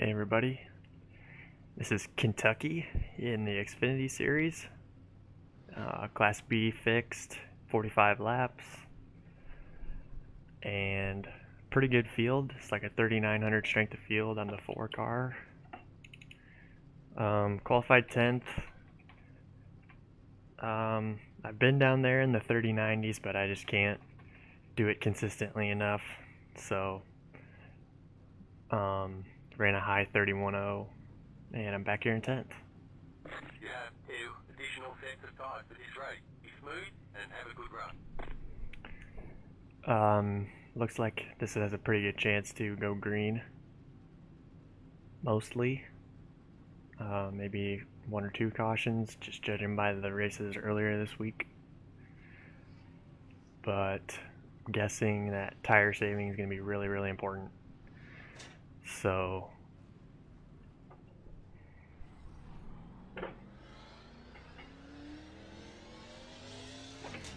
Hey everybody, this is Kentucky in the XFinity Series, Class B fixed, 45 laps, and pretty good field. It's like a 3,900 strength of field on the 4 car. Qualified 10th. I've been down there in the 3090s, but I just can't do it consistently enough, so ran a high 31.0, and I'm back here in 10th. You have 2 additional sets of tires for this race. Be smooth and have a good run. Looks like this has a pretty good chance to go green. Mostly. Maybe 1 or 2 cautions, just judging by the races earlier this week. But I'm guessing that tire saving is going to be really, really important. So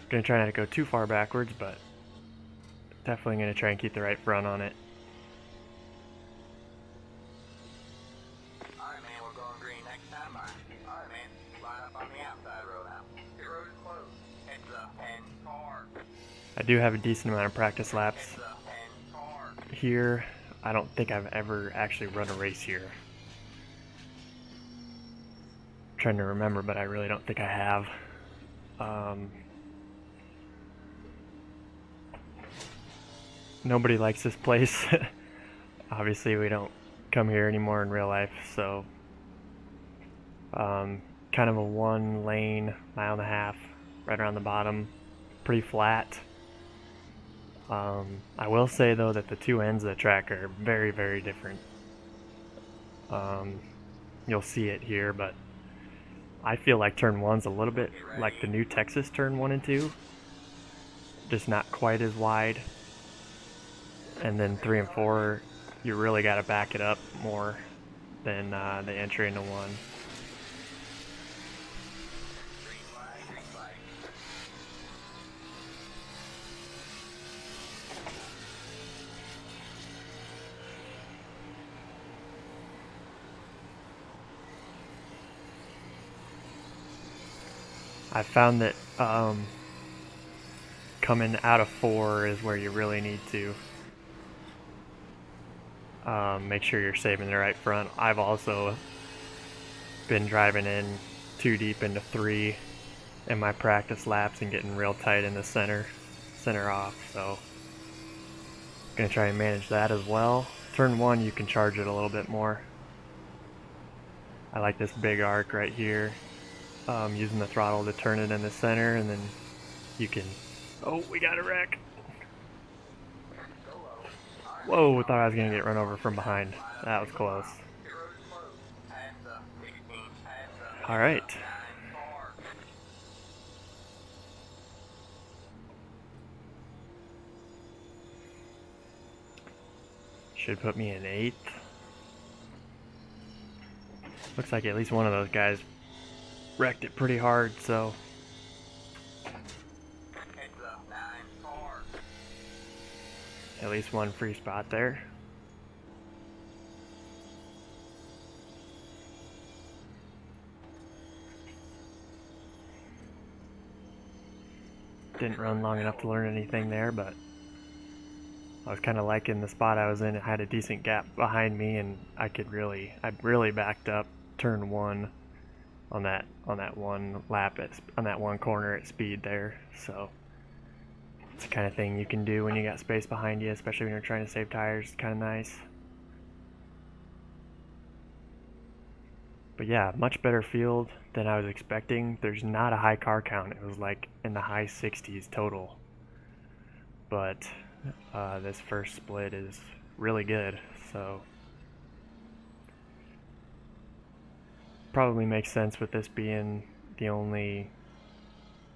gonna try not to go too far backwards, but definitely gonna try and keep the right front on it. Alright man, we're going green next time. Alright man, line up on the outside road now. The road is closed. Heads up and car. I do have a decent amount of practice laps Heads up and car. here. I don't think I've ever actually run a race here. I'm trying to remember, but I really don't think I have. Nobody likes this place. Obviously, we don't come here anymore in real life, so kind of a 1 lane, 1.5 miles, right around the bottom, pretty flat. I will say though that the 2 ends of the track are very, very different. You'll see it here, but I feel like turn 1's a little bit like the new Texas turn 1 and 2, just not quite as wide. And then 3 and 4, you really got to back it up more than the entry into 1. Green flag, green flag. I found that coming out of 4 is where you really need to make sure you're saving the right front. I've also been driving in too deep into 3 in my practice laps and getting real tight in the center off, so gonna try and manage that as well. Turn 1 you can charge it a little bit more. I like this big arc right here, using the throttle to turn it in the center, and then you can... Oh, we got a wreck. Whoa, thought I was gonna get run over from behind. That was close. The road is closed. Hands up. 16. Hands up. All right. 9 car. Should put me in 8th. Looks like at least one of those guys wrecked it pretty hard, so Heads up. 9 car. at least 1 free spot there. Didn't run long enough to learn anything there, but I was kind of liking the spot I was in. It had a decent gap behind me, and I really backed up turn 1 on that 1 lap on that 1 corner at speed there. So it's the kind of thing you can do when you got space behind you, especially when you're trying to save tires. It's kind of nice. But yeah, much better field than I was expecting. There's not a high car count. It was like in the high 60s total. But this first split is really good, so probably makes sense with this being the only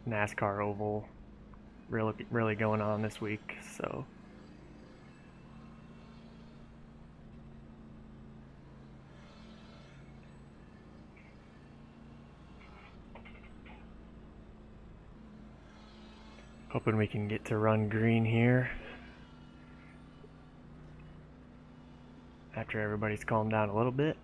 NASCAR oval really going on this week. So hoping we can get to run green here. after everybody's calmed down a little bit.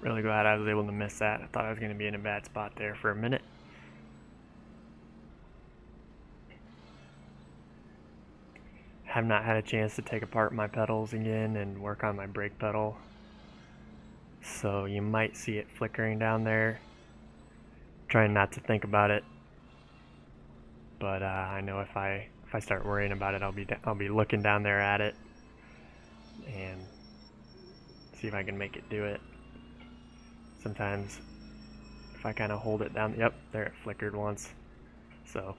Really glad I was able to miss that. I thought I was going to be in a bad spot there for a minute. Have not had a chance to take apart my pedals again and work on my brake pedal, so you might see it flickering down there. Trying not to think about it, but I know if I start worrying about it, I'll be looking down there at it and see if I can make it do it. Sometimes if I kind of hold it down, yep, there it flickered once. So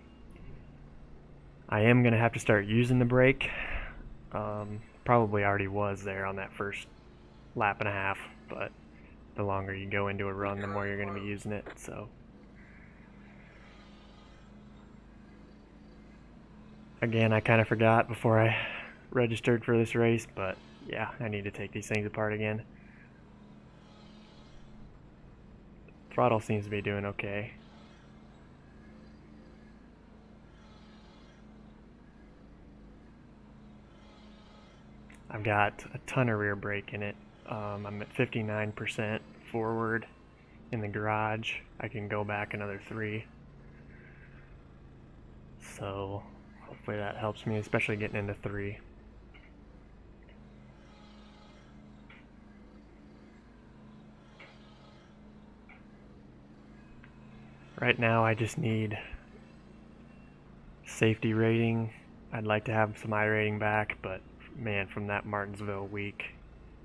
I am gonna have to start using the brake. Probably already was there on that first lap and a half, but the longer you go into a run, the more you're gonna be using it. So again, I kind of forgot before I registered for this race, but yeah, I need to take these things apart again. Throttle seems to be doing okay. I've got a ton of rear brake in it. I'm at 59% forward in the garage. I can go back another 3. So hopefully that helps me, especially getting into 3. Right now I just need safety rating. I'd like to have some iRating back, but man, from that Martinsville week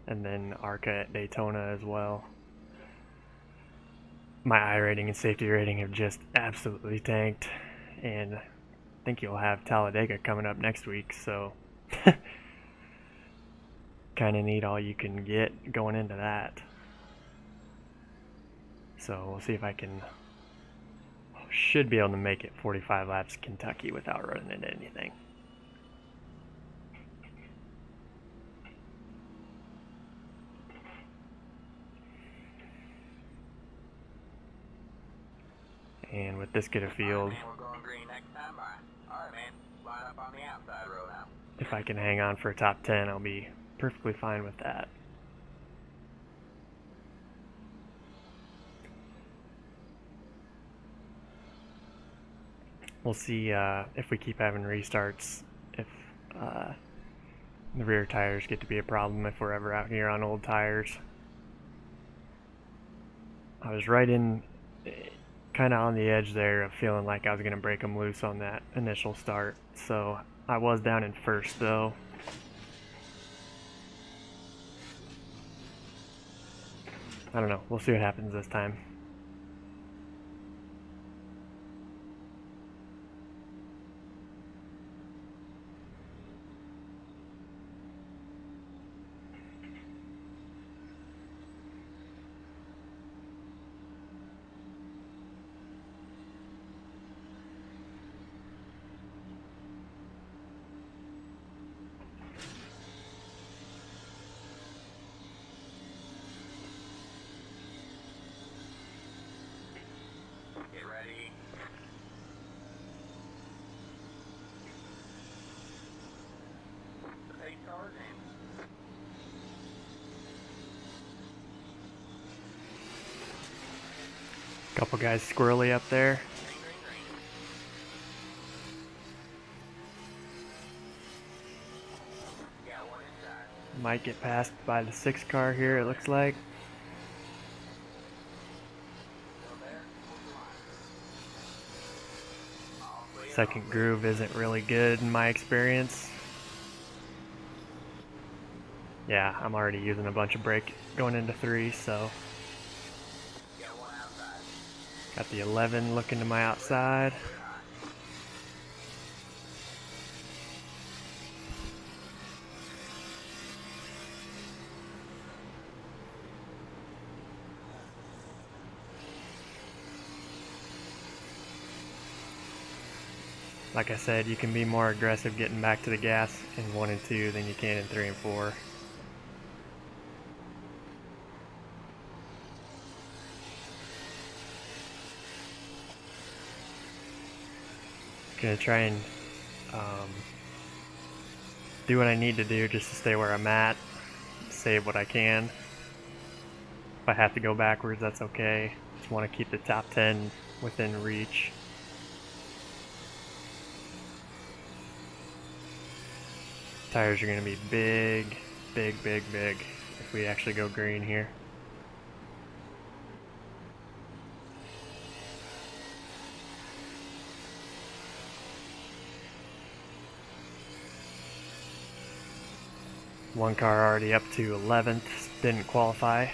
and then ARCA at Daytona as well, my iRating and safety rating have just absolutely tanked, and I think you'll have Talladega coming up next week, so kind of need all you can get going into that. So we'll see if I should be able to make it 45 laps Kentucky without running into anything. And with this good a field, if I can hang on for a top 10, I'll be perfectly fine with that. We'll see if we keep having restarts, if the rear tires get to be a problem if we're ever out here on old tires. I was right in, kind of on the edge there of feeling like I was going to break them loose on that initial start. So I was down in first though. I don't know. We'll see what happens this time. Get ready. The pace car's in. Couple guys squirrely up there. Green, green, green. Got one inside. Might get passed by the 6 car here, it looks like. Still there? All clear. Second groove isn't really good in my experience. Yeah, I'm already using a bunch of brake going into 3, so Got one outside. got the 11 looking to my outside. Like I said, you can be more aggressive getting back to the gas in 1 and 2 than you can in 3 and 4. Gonna try and do what I need to do just to stay where I'm at, save what I can. If I have to go backwards, that's okay. Just want to keep the top 10 within reach. Tires are going to be big, big, big, big if we actually go green here. One car already up to 11th, didn't qualify.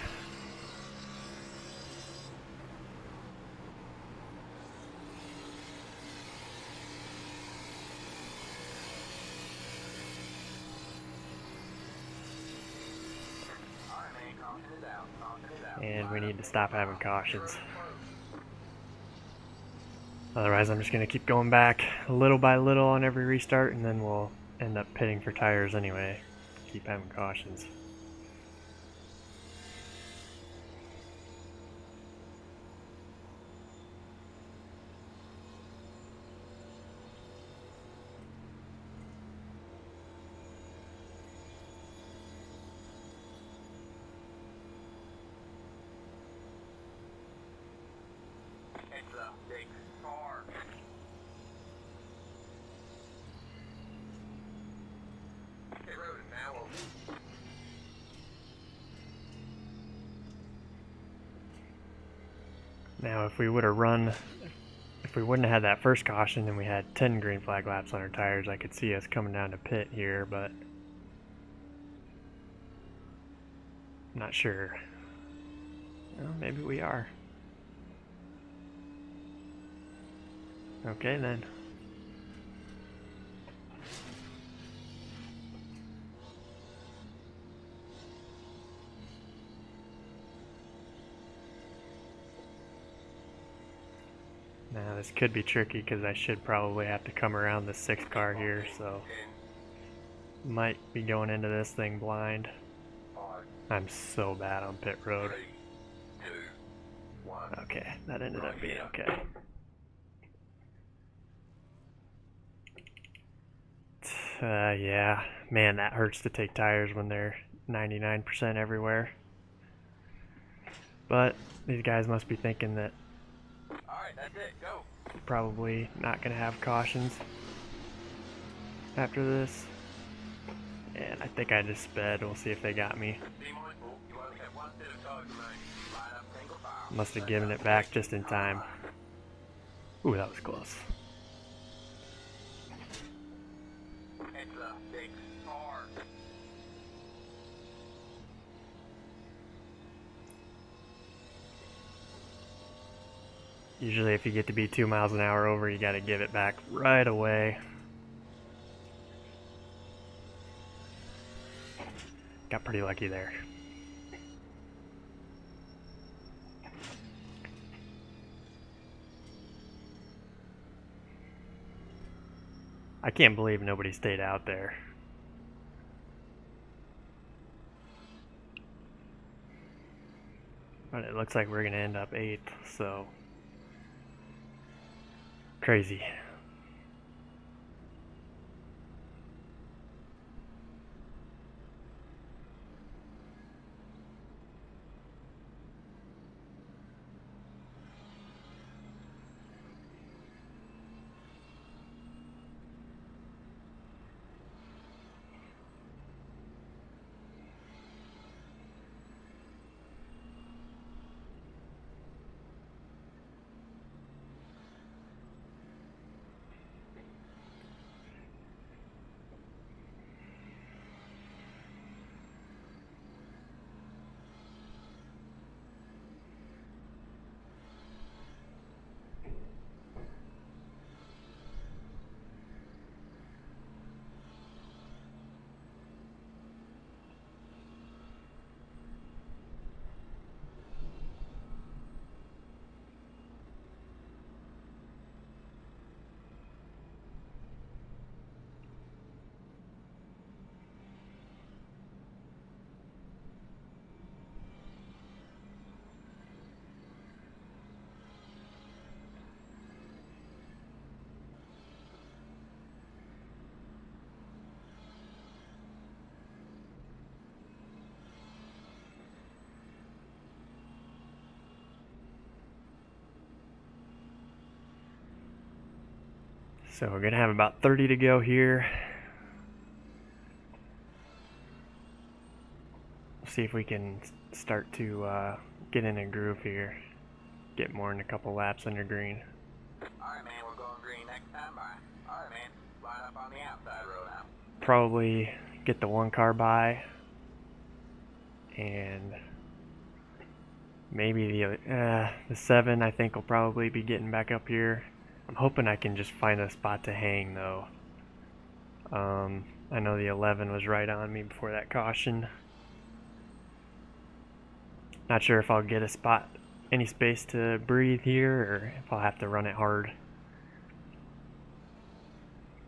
And we need to stop having cautions. Otherwise, I'm just going to keep going back little by little on every restart, and then we'll end up pitting for tires anyway. Keep having cautions. It's a big car. Pit road is now open. Now, if we would have if we wouldn't have had that first caution and we had 10 green flag laps on our tires, I could see us coming down to pit here, but I'm not sure. Well, maybe we are. Okay then. Now this could be tricky because I should probably have to come around the 6th car here, so might be going into this thing blind. I'm so bad on pit road. 3, 2, 1. Okay, that ended up being okay. Yeah, man, that hurts to take tires when they're 99% everywhere. But these guys must be thinking that Alright, that's it. Go. probably not going to have cautions after this. And I think I just sped. We'll see if they got me. Be mindful, you only have one set of tires remaining. Line up single file. Must have given it back just in time. Ooh, that was close. It's a big car. Usually if you get to be 2 miles an hour over, you got to give it back right away. Got pretty lucky there. I can't believe nobody stayed out there. But it looks like we're going to end up 8th, so crazy. So we're gonna have about 30 to go here. See if we can start to get in a groove here. Get more than a couple laps under green. Alright, man, we're going green next time by. Alright, man, line up on the outside road now. Probably get the one car by, and maybe the 7 I think will probably be getting back up here. I'm hoping I can just find a spot to hang though. I know the 11 was right on me before that caution. Not sure if I'll get a spot, any space to breathe here, or if I'll have to run it hard.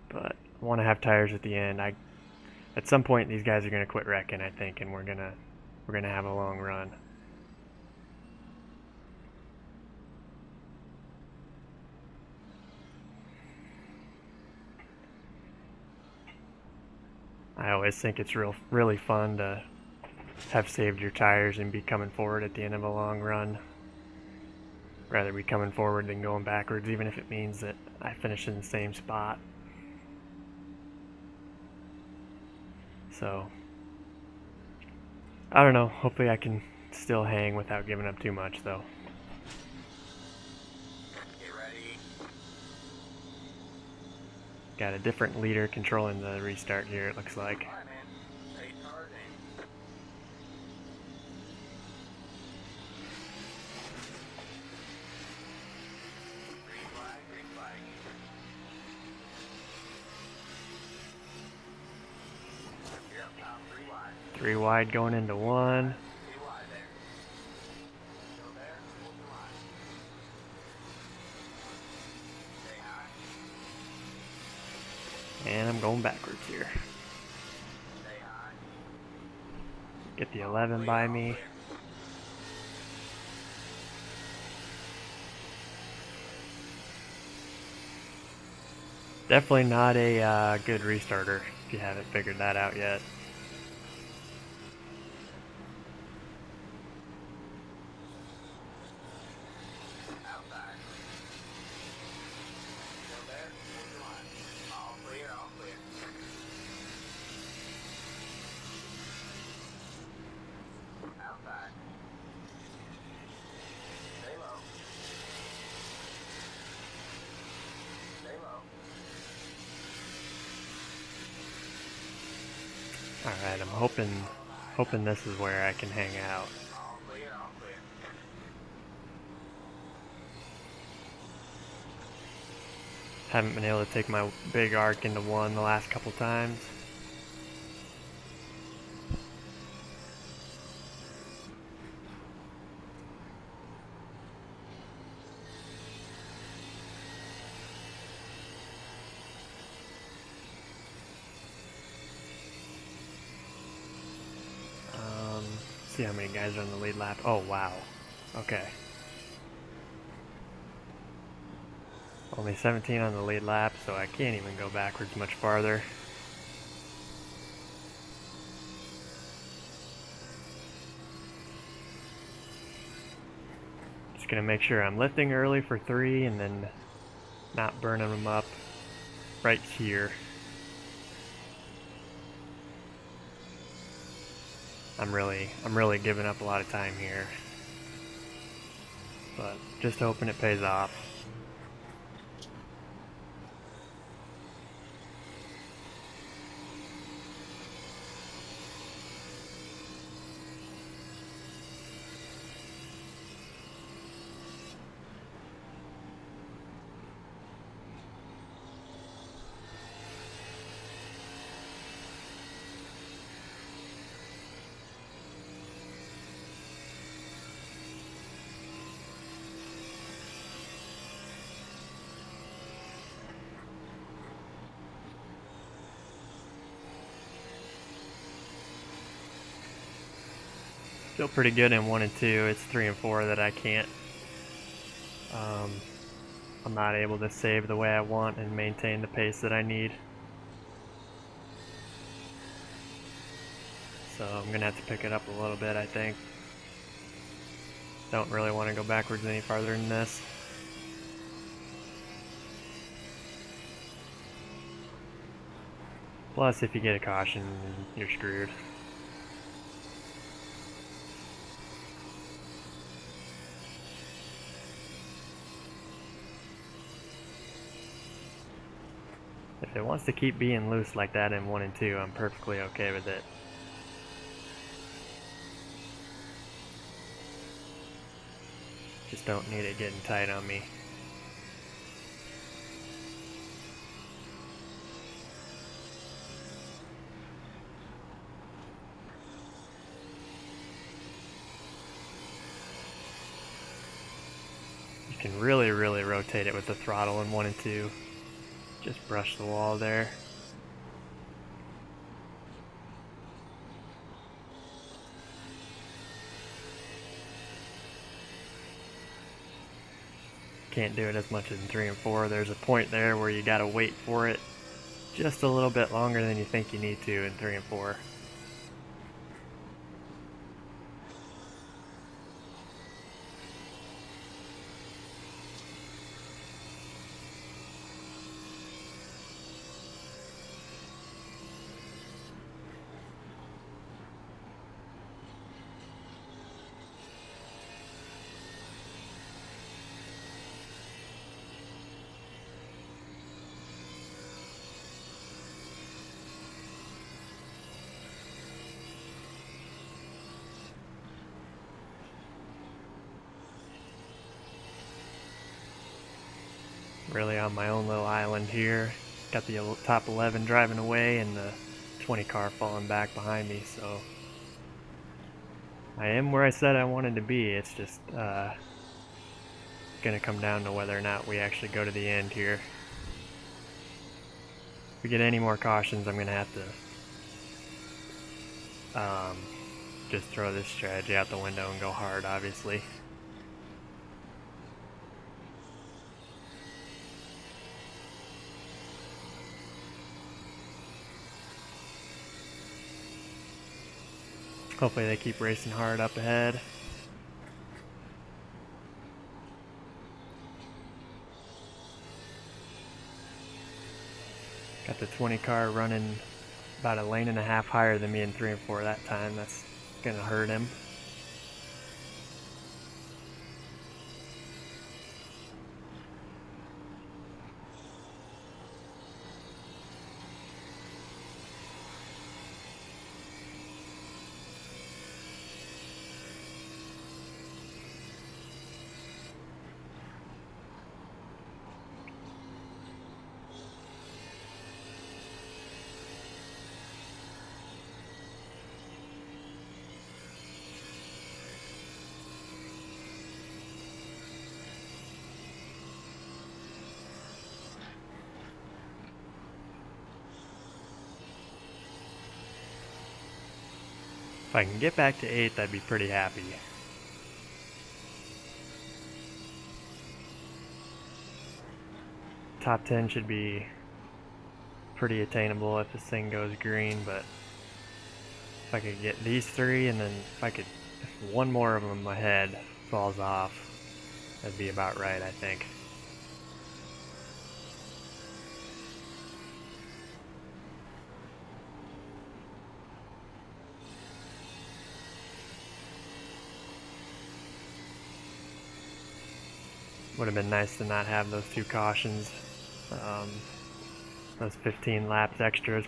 But I want to have tires at the end. At some point these guys are gonna quit wrecking, I think, and we're gonna have a long run. I always think it's really fun to have saved your tires and be coming forward at the end of a long run. Rather be coming forward than going backwards, even if it means that I finish in the same spot. So, I don't know. Hopefully I can still hang without giving up too much, though. Get ready. Got a different leader controlling the restart here, it looks like. Alright, man, stay charging. Green flag, green flag. You're up top, 3 wide. 3 wide going into 1. 2 wide there. Go there, hold the line. Stay high. And I'm going backwards here. Stay high. Get the 11 by me. Definitely not a good restarter if you haven't figured that out yet. Outside. Go there, hold the line. All clear, all clear. Outside. Stay low. Stay low. Alright, I'm hoping this is where I can hang out. All clear, all clear. Haven't been able to take my big arc into 1 the last couple times. See how many guys are on the lead lap. Oh, wow. Okay. Only 17 on the lead lap, so I can't even go backwards much farther. Just gonna make sure I'm lifting early for 3 and then not burning them up right here. I'm really giving up a lot of time here, but just hoping it pays off. Feel pretty good in 1 and 2. It's 3 and 4 that I can't. I'm not able to save the way I want and maintain the pace that I need. So I'm gonna have to pick it up a little bit, I think. Don't really want to go backwards any farther than this. Plus, if you get a caution, you're screwed. If it wants to keep being loose like that in 1 and 2, I'm perfectly okay with it. Just don't need it getting tight on me. You can really rotate it with the throttle in 1 and 2. Just brush the wall there. Can't do it as much as in 3 and 4. There's a point there where you gotta wait for it just a little bit longer than you think you need to in 3 and 4. Really on my own little island here. Got the top 11 driving away and the 20 car falling back behind me, so I am where I said I wanted to be. It's just gonna come down to whether or not we actually go to the end here. If we get any more cautions, I'm gonna have to just throw this strategy out the window and go hard, obviously. Hopefully they keep racing hard up ahead. Got the 20 car running about a lane and a half higher than me in 3 and 4 that time. That's gonna hurt him. If I can get back to 8th, I'd be pretty happy. Top 10 should be pretty attainable if this thing goes green, but if I could get these 3 and then if one more of them ahead falls off, that'd be about right, I think. Would have been nice to not have those 2 cautions. Those 15 laps extras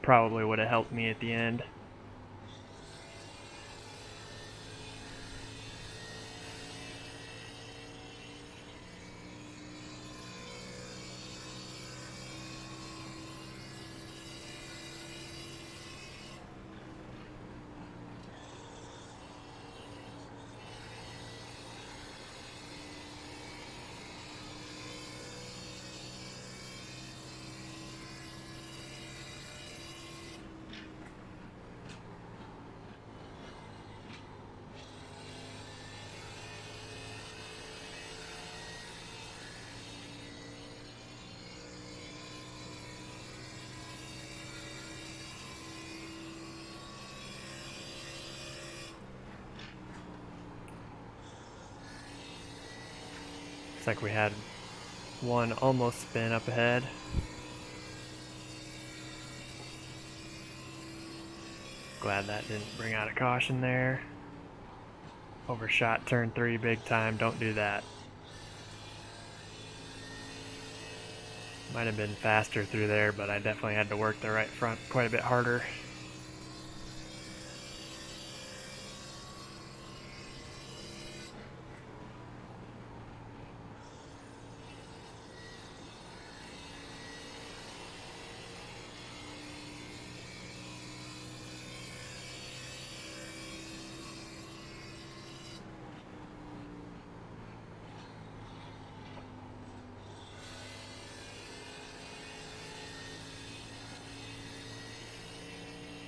probably would have helped me at the end. Looks like we had one almost spin up ahead. Glad that didn't bring out a caution there. Overshot turn 3 big time. Don't do that. Might have been faster through there, but I definitely had to work the right front quite a bit harder.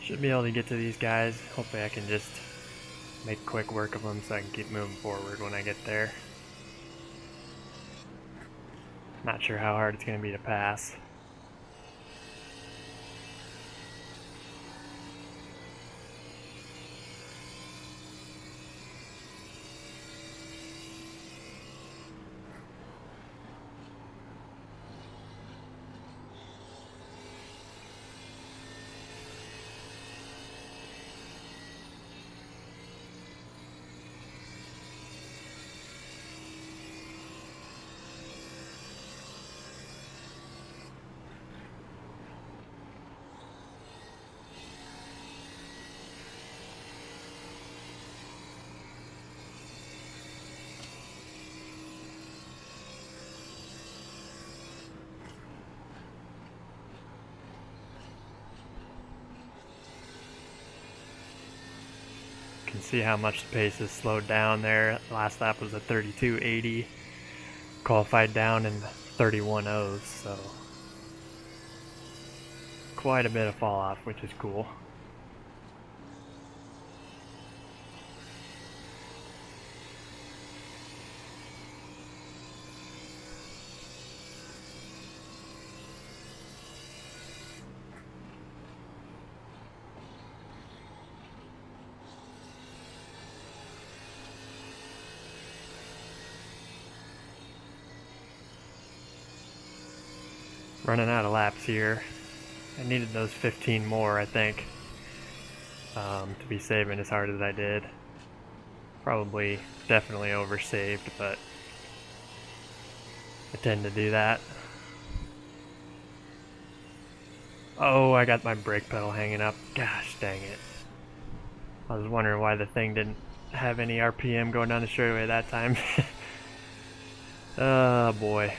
Should be able to get to these guys. Hopefully I can just make quick work of them so I can keep moving forward when I get there. Not sure how hard it's going to be to pass. Can see how much the pace has slowed down there. Last lap was a 32.80. Qualified down in 31.0s, so quite a bit of fall off, which is cool. Running out of laps here. I needed those 15 more, I think, to be saving as hard as I did. Probably, definitely oversaved, but I tend to do that. Oh, I got my brake pedal hanging up. Gosh dang it. I was wondering why the thing didn't have any RPM going down the straightaway that time. Oh boy.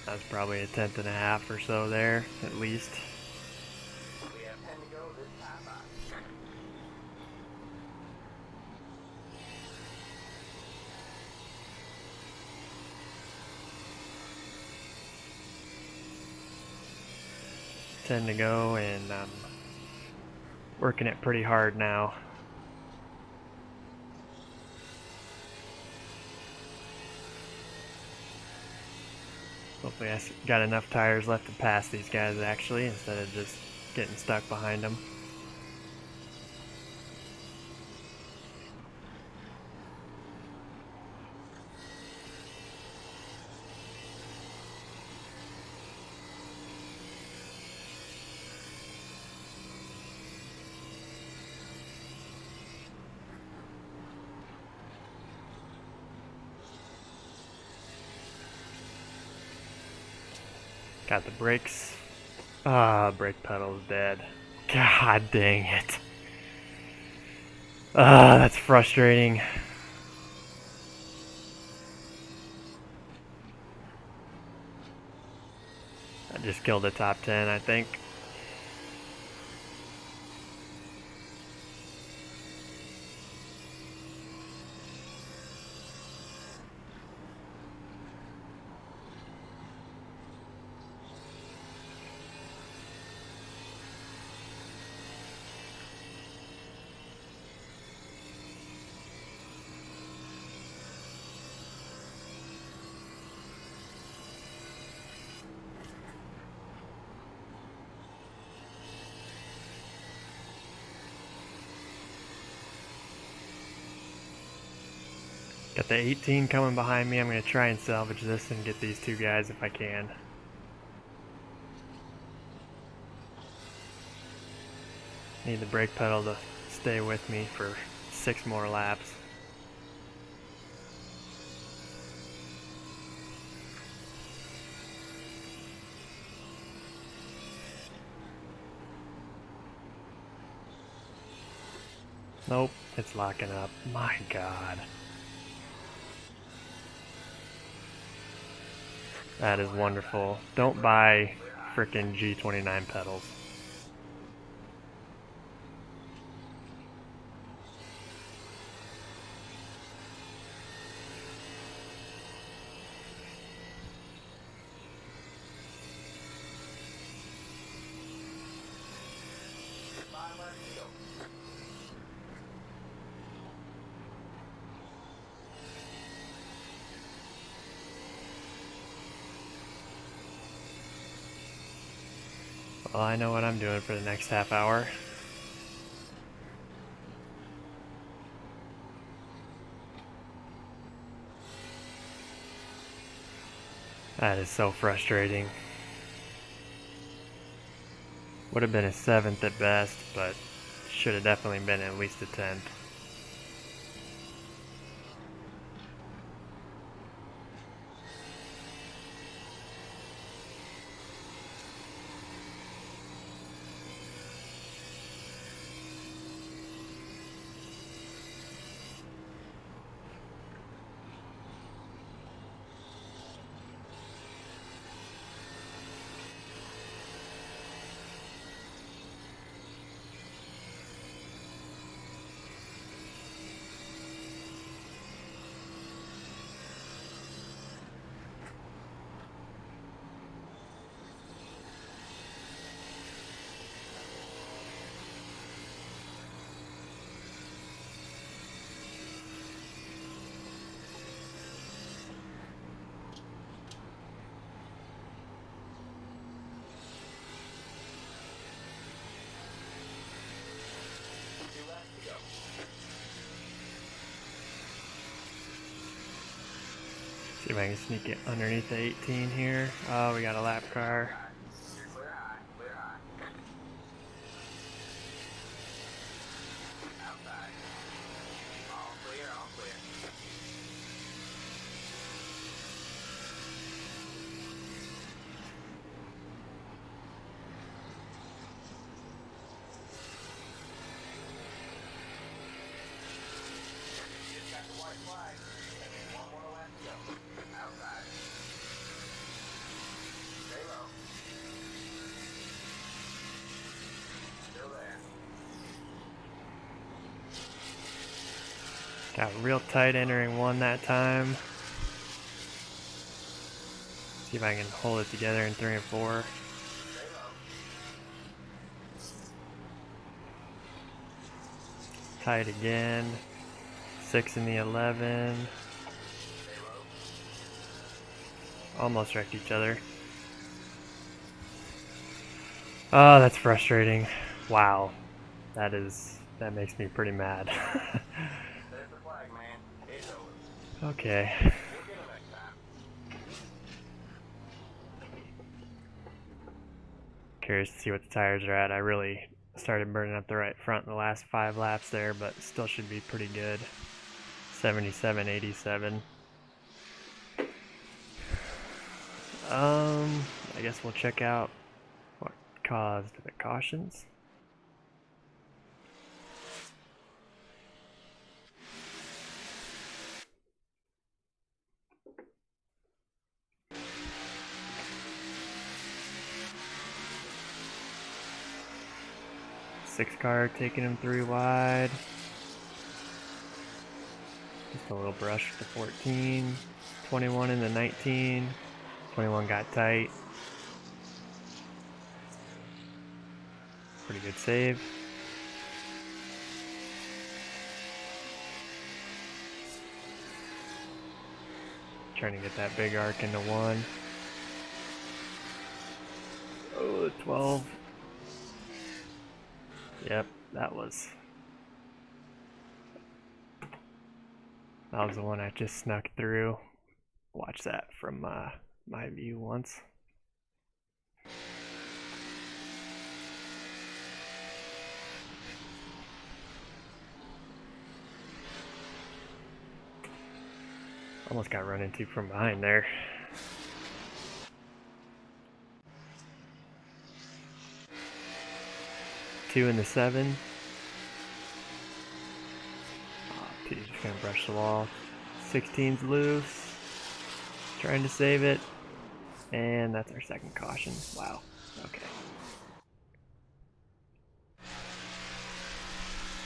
That was probably a 10th or so there, at least. We have 10 to go this time on. 10 to go, and I'm working it pretty hard now. Hopefully I got enough tires left to pass these guys actually, instead of just getting stuck behind them. Got the brakes. Ah, brake pedal's dead. God dang it. Ah, that's frustrating. I just killed the top 10, I think. Got the 18 coming behind me. I'm going to try and salvage this and get these two guys if I can. Need the brake pedal to stay with me for 6 more laps. Nope, it's locking up. My God. That is wonderful. Don't buy frickin' G29 pedals. Well, I know what I'm doing for the next half hour. That is so frustrating. Would have been a 7th at best, but should have definitely been at least a 10th. See if I can sneak it underneath the 18 here. Oh, we got a lap car. Got real tight entering 1 that time. See if I can hold it together in 3 and 4. Tight again. 6 in the 11. Almost wrecked each other. Oh, that's frustrating. Wow. That makes me pretty mad. Okay. Curious to see what the tires are at. I really started burning up the right front in the last 5 laps there, but still should be pretty good. 77, 87. I guess we'll check out what caused the cautions. Six car taking him 3 wide. Just a little brush with the 14. 21 in the 19. 21 got tight. Pretty good save. Trying to get that big arc into 1. Oh, 12. Yep, that was the one I just snuck through. Watch that from my view once. Almost got run into from behind there. Two in the 7. Oh, T's just gonna brush the wall. 16's loose. Trying to save it. And that's our second caution. Wow. Okay.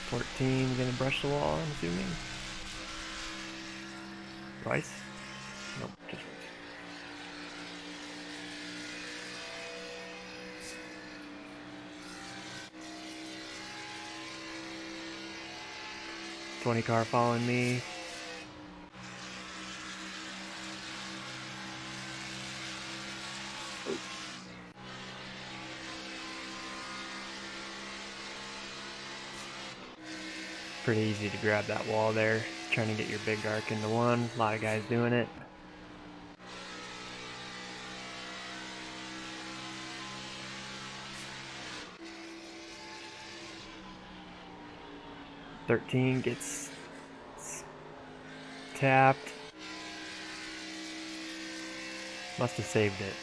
14 gonna brush the wall, I'm assuming. Twice? Nope, just once. '20 car following me. Pretty easy to grab that wall there. Trying to get your big arc into one. A lot of guys doing it. '13 gets tapped. Must have saved it.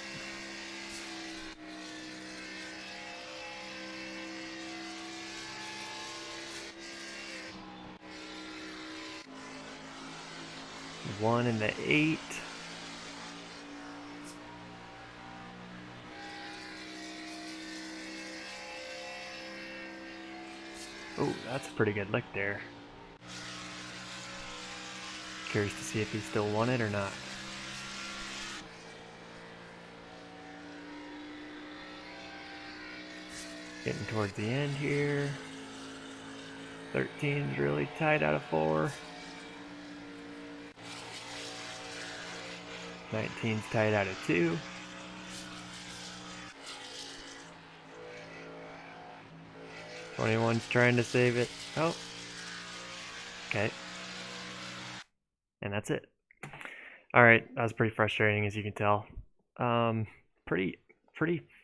One in the 8. Oh, that's a pretty good lick there. Curious to see if he still won it or not. Getting towards the end here. 13's really tight out of 4. 19's tight out of 2. 21's trying to save it. Oh. Okay. And that's it. Alright, that was pretty frustrating as you can tell. Pretty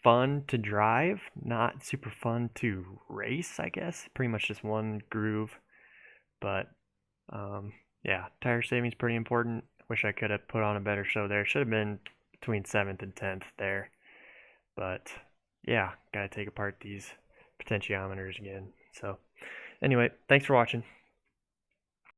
fun to drive, not super fun to race, I guess. Pretty much just one groove. But yeah, tire saving's pretty important. Wish I could have put on a better show there. Should have been between 7th and 10th there. But yeah, gotta take apart these potentiometers again. So anyway, thanks for watching.